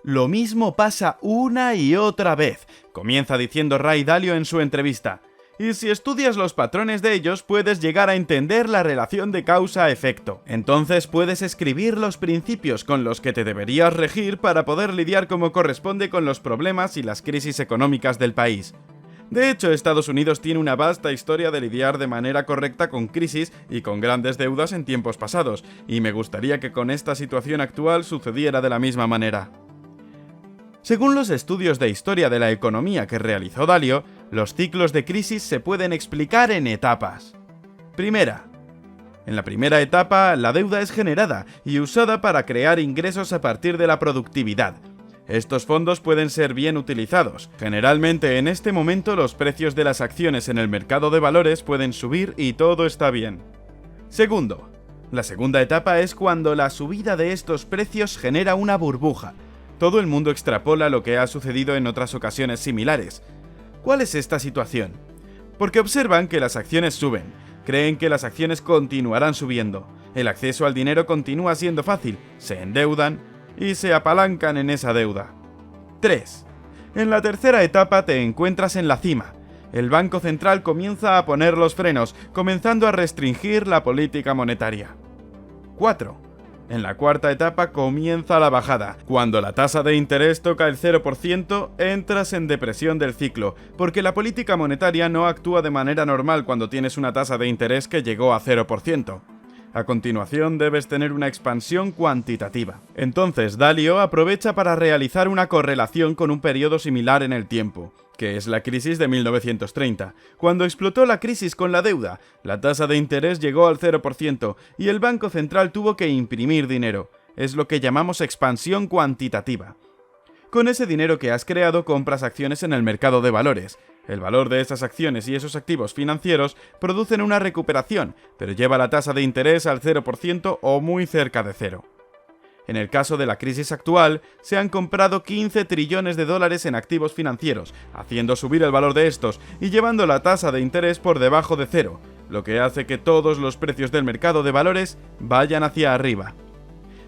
Lo mismo pasa una y otra vez, comienza diciendo Ray Dalio en su entrevista. Y si estudias los patrones de ellos, puedes llegar a entender la relación de causa-efecto. Entonces puedes escribir los principios con los que te deberías regir para poder lidiar como corresponde con los problemas y las crisis económicas del país. De hecho, Estados Unidos tiene una vasta historia de lidiar de manera correcta con crisis y con grandes deudas en tiempos pasados, y me gustaría que con esta situación actual sucediera de la misma manera. Según los estudios de historia de la economía que realizó Dalio, los ciclos de crisis se pueden explicar en etapas. Primera. En la primera etapa, la deuda es generada y usada para crear ingresos a partir de la productividad. Estos fondos pueden ser bien utilizados. Generalmente en este momento los precios de las acciones en el mercado de valores pueden subir y todo está bien. Segundo. La segunda etapa es cuando la subida de estos precios genera una burbuja. Todo el mundo extrapola lo que ha sucedido en otras ocasiones similares. ¿Cuál es esta situación? Porque observan que las acciones suben, creen que las acciones continuarán subiendo, el acceso al dinero continúa siendo fácil, se endeudan y se apalancan en esa deuda. 3. En la tercera etapa te encuentras en la cima. El Banco Central comienza a poner los frenos, comenzando a restringir la política monetaria. 4. En la cuarta etapa comienza la bajada. Cuando la tasa de interés toca el 0%, entras en depresión del ciclo, porque la política monetaria no actúa de manera normal cuando tienes una tasa de interés que llegó a 0%. A continuación debes tener una expansión cuantitativa. Entonces Dalio aprovecha para realizar una correlación con un periodo similar en el tiempo, que es la crisis de 1930. Cuando explotó la crisis con la deuda, la tasa de interés llegó al 0% y el Banco Central tuvo que imprimir dinero. Es lo que llamamos expansión cuantitativa. Con ese dinero que has creado compras acciones en el mercado de valores. El valor de esas acciones y esos activos financieros producen una recuperación, pero lleva la tasa de interés al 0% o muy cerca de cero. En el caso de la crisis actual, se han comprado 15 trillones de dólares en activos financieros, haciendo subir el valor de estos y llevando la tasa de interés por debajo de cero, lo que hace que todos los precios del mercado de valores vayan hacia arriba.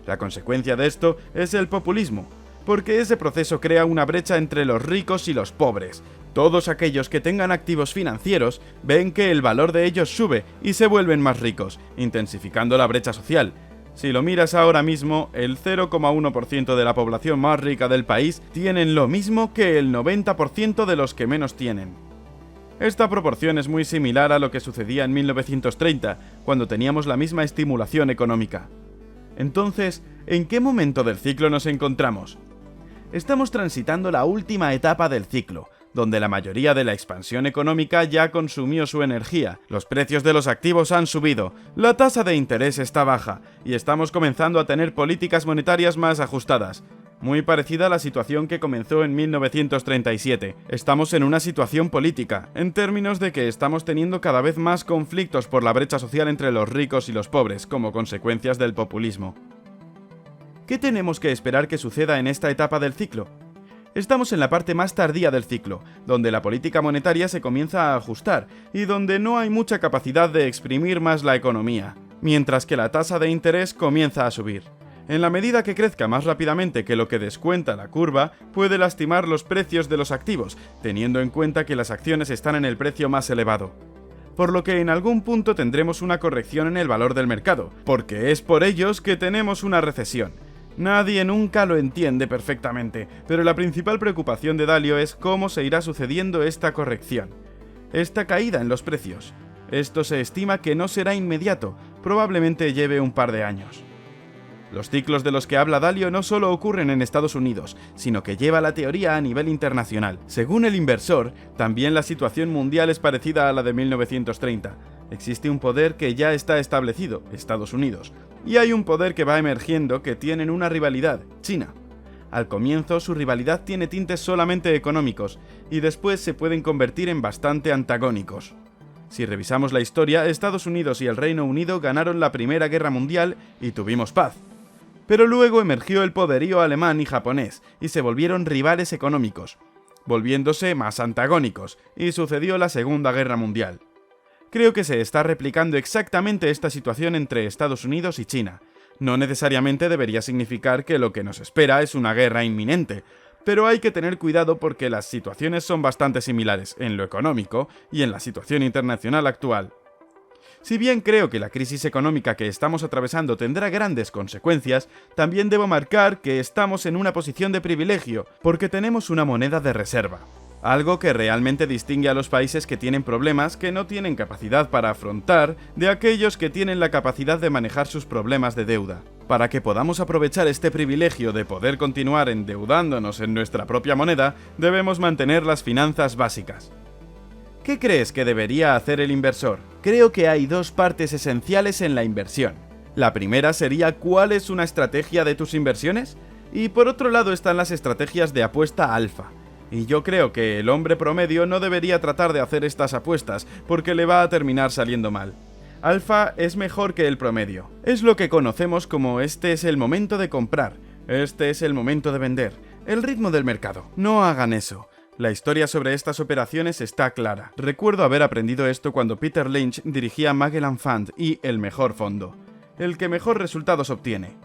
La consecuencia de esto es el populismo, porque ese proceso crea una brecha entre los ricos y los pobres. Todos aquellos que tengan activos financieros ven que el valor de ellos sube y se vuelven más ricos, intensificando la brecha social. Si lo miras ahora mismo, el 0,1% de la población más rica del país tienen lo mismo que el 90% de los que menos tienen. Esta proporción es muy similar a lo que sucedía en 1930, cuando teníamos la misma estimulación económica. Entonces, ¿en qué momento del ciclo nos encontramos? Estamos transitando la última etapa del ciclo, donde la mayoría de la expansión económica ya consumió su energía, los precios de los activos han subido, la tasa de interés está baja, y estamos comenzando a tener políticas monetarias más ajustadas. Muy parecida a la situación que comenzó en 1937. Estamos en una situación política, en términos de que estamos teniendo cada vez más conflictos por la brecha social entre los ricos y los pobres, como consecuencias del populismo. ¿Qué tenemos que esperar que suceda en esta etapa del ciclo? Estamos en la parte más tardía del ciclo, donde la política monetaria se comienza a ajustar y donde no hay mucha capacidad de exprimir más la economía, mientras que la tasa de interés comienza a subir. En la medida que crezca más rápidamente que lo que descuenta la curva, puede lastimar los precios de los activos, teniendo en cuenta que las acciones están en el precio más elevado. Por lo que en algún punto tendremos una corrección en el valor del mercado, porque es por ellos que tenemos una recesión. Nadie nunca lo entiende perfectamente, pero la principal preocupación de Dalio es cómo se irá sucediendo esta corrección, esta caída en los precios. Esto se estima que no será inmediato, probablemente lleve un par de años. Los ciclos de los que habla Dalio no solo ocurren en Estados Unidos, sino que lleva la teoría a nivel internacional. Según el inversor, también la situación mundial es parecida a la de 1930. Existe un poder que ya está establecido, Estados Unidos, y hay un poder que va emergiendo que tienen una rivalidad, China. Al comienzo su rivalidad tiene tintes solamente económicos, y después se pueden convertir en bastante antagónicos. Si revisamos la historia, Estados Unidos y el Reino Unido ganaron la Primera Guerra Mundial y tuvimos paz. Pero luego emergió el poderío alemán y japonés, y se volvieron rivales económicos, volviéndose más antagónicos, y sucedió la Segunda Guerra Mundial. Creo que se está replicando exactamente esta situación entre Estados Unidos y China. No necesariamente debería significar que lo que nos espera es una guerra inminente, pero hay que tener cuidado porque las situaciones son bastante similares en lo económico y en la situación internacional actual. Si bien creo que la crisis económica que estamos atravesando tendrá grandes consecuencias, también debo marcar que estamos en una posición de privilegio, porque tenemos una moneda de reserva. Algo que realmente distingue a los países que tienen problemas que no tienen capacidad para afrontar de aquellos que tienen la capacidad de manejar sus problemas de deuda. Para que podamos aprovechar este privilegio de poder continuar endeudándonos en nuestra propia moneda, debemos mantener las finanzas básicas. ¿Qué crees que debería hacer el inversor? Creo que hay dos partes esenciales en la inversión. La primera sería ¿cuál es una estrategia de tus inversiones? Y por otro lado están las estrategias de apuesta alfa. Y yo creo que el hombre promedio no debería tratar de hacer estas apuestas porque le va a terminar saliendo mal. Alfa es mejor que el promedio. Es lo que conocemos como este es el momento de comprar, este es el momento de vender, el ritmo del mercado. No hagan eso. La historia sobre estas operaciones está clara. Recuerdo haber aprendido esto cuando Peter Lynch dirigía Magellan Fund y El Mejor Fondo, el que mejor resultados obtiene.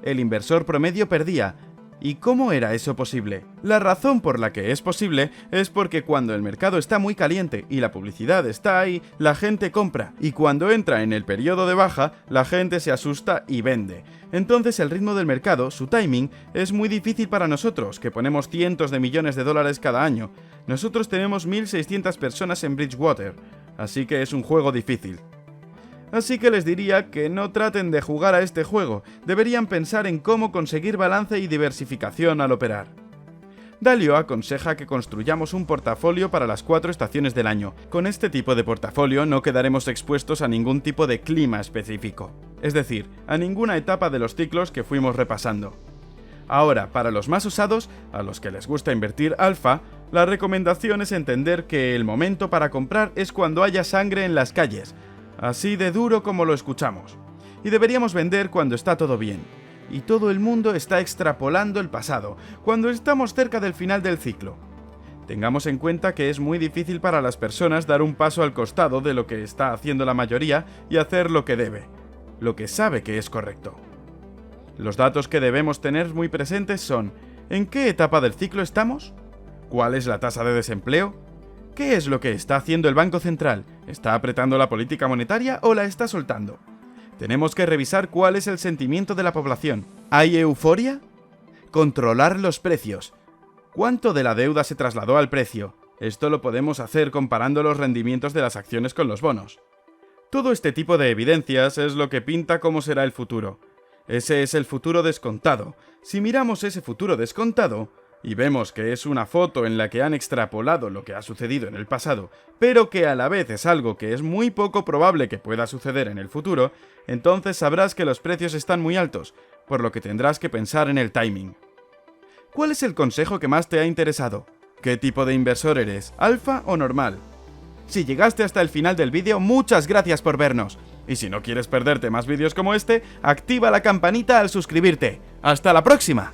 El inversor promedio perdía. ¿Y cómo era eso posible? La razón por la que es posible es porque cuando el mercado está muy caliente y la publicidad está ahí, la gente compra, y cuando entra en el periodo de baja, la gente se asusta y vende. Entonces el ritmo del mercado, su timing, es muy difícil para nosotros, que ponemos cientos de millones de dólares cada año. Nosotros tenemos 1.600 personas en Bridgewater, así que es un juego difícil. Así que les diría que no traten de jugar a este juego, deberían pensar en cómo conseguir balance y diversificación al operar. Dalio aconseja que construyamos un portafolio para las 4 estaciones del año. Con este tipo de portafolio no quedaremos expuestos a ningún tipo de clima específico, es decir, a ninguna etapa de los ciclos que fuimos repasando. Ahora, para los más osados, a los que les gusta invertir alfa, la recomendación es entender que el momento para comprar es cuando haya sangre en las calles, así de duro como lo escuchamos. Y deberíamos vender cuando está todo bien. Y todo el mundo está extrapolando el pasado, cuando estamos cerca del final del ciclo. Tengamos en cuenta que es muy difícil para las personas dar un paso al costado de lo que está haciendo la mayoría y hacer lo que debe, lo que sabe que es correcto. Los datos que debemos tener muy presentes son: ¿en qué etapa del ciclo estamos? ¿Cuál es la tasa de desempleo? ¿Qué es lo que está haciendo el Banco Central? ¿Está apretando la política monetaria o la está soltando? Tenemos que revisar cuál es el sentimiento de la población. ¿Hay euforia? Controlar los precios. ¿Cuánto de la deuda se trasladó al precio? Esto lo podemos hacer comparando los rendimientos de las acciones con los bonos. Todo este tipo de evidencias es lo que pinta cómo será el futuro. Ese es el futuro descontado. Si miramos ese futuro descontado y vemos que es una foto en la que han extrapolado lo que ha sucedido en el pasado, pero que a la vez es algo que es muy poco probable que pueda suceder en el futuro, entonces sabrás que los precios están muy altos, por lo que tendrás que pensar en el timing. ¿Cuál es el consejo que más te ha interesado? ¿Qué tipo de inversor eres? ¿Alfa o normal? Si llegaste hasta el final del vídeo, muchas gracias por vernos. Y si no quieres perderte más vídeos como este, activa la campanita al suscribirte. ¡Hasta la próxima!